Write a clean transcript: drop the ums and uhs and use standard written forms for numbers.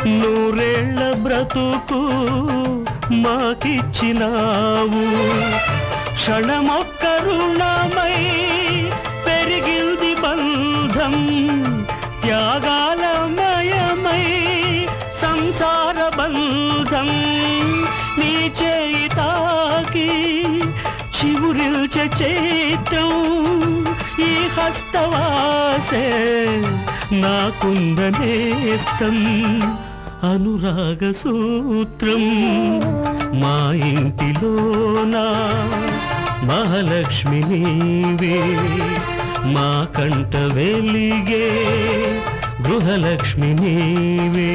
నూరేళ్ల బ్రతుకు మాకిచ్చినావు, క్షణమొక్క రుణమై పెరిగింది బంధం, త్యాగాలమయమై సంసార బంధం. నీ చేయి తాకి చివురిల్చే చైత్రం, ఈ హస్తవాసే నాకుందనేస్తం. అనురాగ సూత్రం మా ఇంటిలోన మహాలక్ష్మి నీవే, మా కంట వెలిగే గృహలక్ష్మి నీవే.